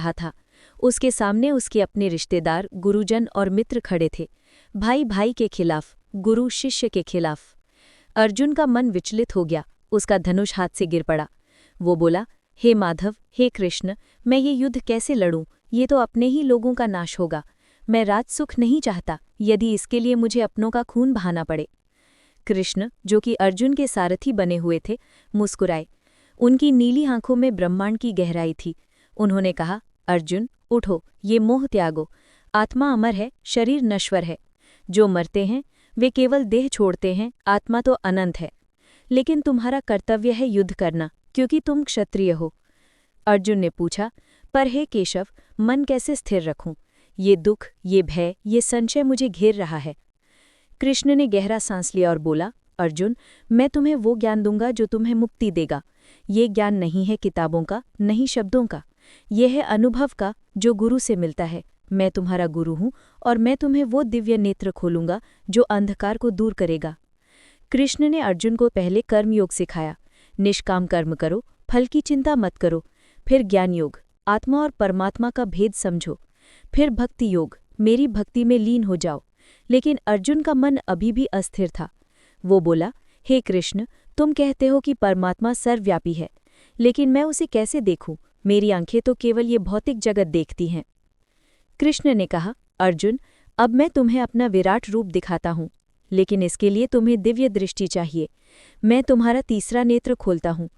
रहा था। उसके सामने उसके अपने रिश्तेदार, गुरुजन और मित्र खड़े थे। भाई भाई के खिलाफ, गुरु शिष्य के खिलाफ। अर्जुन का मन विचलित हो गया, उसका धनुष हाथ से गिर पड़ा। वो बोला, हे माधव, हे कृष्ण, मैं ये युद्ध कैसे लड़ूं? ये तो अपने ही लोगों का नाश होगा। मैं राजसुख नहीं चाहता, यदि इसके लिए मुझे अपनों का खून बहाना पड़े। कृष्ण, जो कि अर्जुन के सारथी बने हुए थे, मुस्कुराए। उनकी नीली आंखों में ब्रह्मांड की गहराई थी। उन्होंने कहा, अर्जुन, उठो, ये मोह त्यागो। आत्मा अमर है, शरीर नश्वर है। जो मरते हैं वे केवल देह छोड़ते हैं, आत्मा तो अनंत है। लेकिन तुम्हारा कर्तव्य है युद्ध करना, क्योंकि तुम क्षत्रिय हो। अर्जुन ने पूछा, पर हे केशव, मन कैसे स्थिर रखूं? ये दुख, ये भय, ये संशय मुझे घेर रहा है। कृष्ण ने गहरा सांस लिया और बोला, अर्जुन, मैं तुम्हें वो ज्ञान दूंगा जो तुम्हें मुक्ति देगा। ये ज्ञान नहीं है किताबों का, नहीं शब्दों का, ये है अनुभव का, जो गुरु से मिलता है। मैं तुम्हारा गुरु हूँ और मैं तुम्हें वो दिव्य नेत्र खोलूंगा जो अंधकार को दूर करेगा। कृष्ण ने अर्जुन को पहले कर्मयोग सिखाया। निष्काम कर्म करो, फल की चिंता मत करो। फिर ज्ञान योग, आत्मा और परमात्मा का भेद समझो। फिर भक्ति योग, मेरी भक्ति में लीन हो जाओ। लेकिन अर्जुन का मन अभी भी अस्थिर था। वो बोला, हे कृष्ण, तुम कहते हो कि परमात्मा सर्वव्यापी है, लेकिन मैं उसे कैसे देखूं? मेरी आंखें तो केवल ये भौतिक जगत देखती हैं। कृष्ण ने कहा, अर्जुन, अब मैं तुम्हें अपना विराट रूप दिखाता हूँ, लेकिन इसके लिए तुम्हें दिव्य दृष्टि चाहिए। मैं तुम्हारा तीसरा नेत्र खोलता हूँ।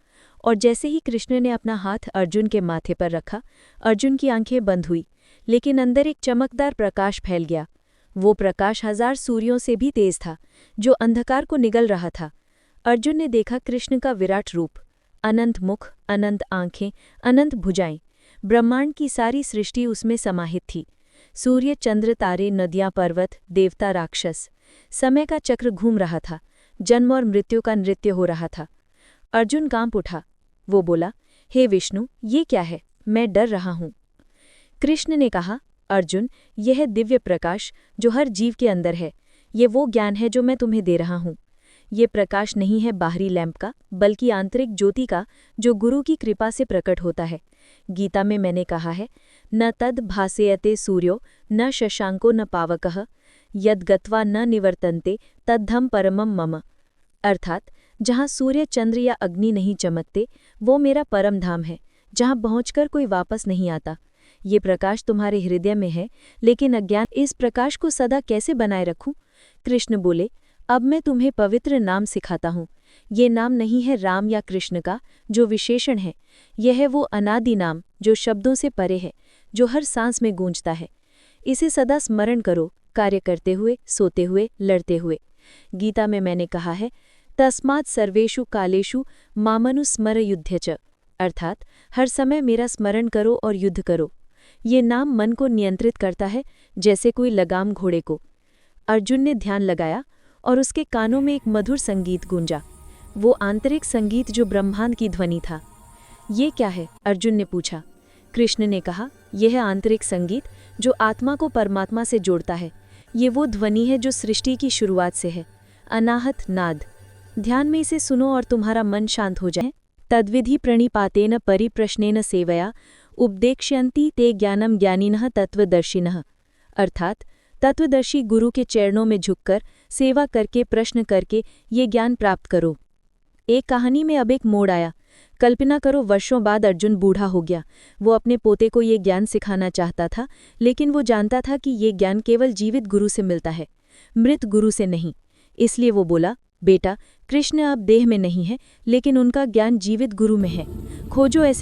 और जैसे ही कृष्ण ने अपना हाथ अर्जुन के माथे पर रखा, अर्जुन की आंखें बंद हुई, लेकिन अंदर एक चमकदार प्रकाश फैल गया। वो प्रकाश 1000 सूर्यों से भी तेज था, जो अंधकार को निगल रहा था। अर्जुन ने देखा कृष्ण का विराट रूप, अनंत मुख, अनंत आंखें, अनंत भुजाएं। ब्रह्मांड की सारी सृष्टि उसमें समाहित थी। सूर्य, चंद्र, तारे, नदियां, पर्वत, देवता, राक्षस। समय का चक्र घूम रहा था, जन्म और मृत्यु का नृत्य हो रहा था। अर्जुन कांप उठा। वो बोला, हे विष्णु, ये क्या है? मैं डर रहा हूँ। कृष्ण ने कहा, अर्जुन, यह है दिव्य प्रकाश जो हर जीव के अंदर है। ये वो ज्ञान है जो मैं तुम्हें दे रहा हूँ। ये प्रकाश नहीं है बाहरी लैंप का, बल्कि आंतरिक ज्योति का, जो गुरु की कृपा से प्रकट होता है। गीता में मैंने कहा है, न तद भासेयते सूर्यो न शशांको न पावकः यद गत्वा न निवर्तन्ते तद्धम परमम मम। अर्थात, जहाँ सूर्य, चंद्र या अग्नि नहीं चमकते, वो मेरा परम धाम है, जहाँ पहुंचकर कोई वापस नहीं आता। ये प्रकाश तुम्हारे हृदय में है, लेकिन अज्ञान इस प्रकाश को सदा कैसे बनाए रखूं? कृष्ण बोले, अब मैं तुम्हें पवित्र नाम सिखाता हूँ। ये नाम नहीं है राम या कृष्ण का, जो विशेषण है। यह है वो अनादि नाम, जो शब्दों से परे है, जो हर सांस में गूंजता है। इसे सदा स्मरण करो, कार्य करते हुए, सोते हुए, लड़ते हुए। गीता में मैंने कहा है, तस्मात् सर्वेषु कालेषु मामनुस्मर युध्य च। अर्थात, हर समय मेरा स्मरण करो और युद्ध करो। ये नाम मन को नियंत्रित करता है, जैसे कोई लगाम घोड़े को। अर्जुन ने ध्यान लगाया और उसके कानों में एक मधुर संगीत गूंजा, वो आंतरिक संगीत जो ब्रह्मांड की ध्वनि था। ये क्या है? अर्जुन ने पूछा। कृष्ण ने कहा, यह है आंतरिक संगीत जो आत्मा को परमात्मा से जोड़ता है। ये वो ध्वनि है जो सृष्टि की शुरुआत से है, अनाहत नाद। ध्यान में इसे सुनो और तुम्हारा मन शांत हो जाए। तद्विधि प्रणिपातेन परिप्रश्नेन सेवया उपदेक्ष्यन्ति ते ज्ञानम ज्ञानिनः तत्वदर्शिनः। अर्थात, तत्वदर्शी गुरु के चरणों में झुककर, सेवा करके, प्रश्न करके ये ज्ञान प्राप्त करो। एक कहानी में अब एक मोड़ आया। कल्पना करो, वर्षों बाद अर्जुन बूढ़ा हो गया। वो अपने पोते को ये ज्ञान सिखाना चाहता था, लेकिन वो जानता था कि ये ज्ञान केवल जीवित गुरु से मिलता है, मृत गुरु से नहीं। इसलिए वो बोला, बेटा, कृष्ण अब देह में नहीं है, लेकिन उनका ज्ञान जीवित गुरु में है। खोजो ऐसे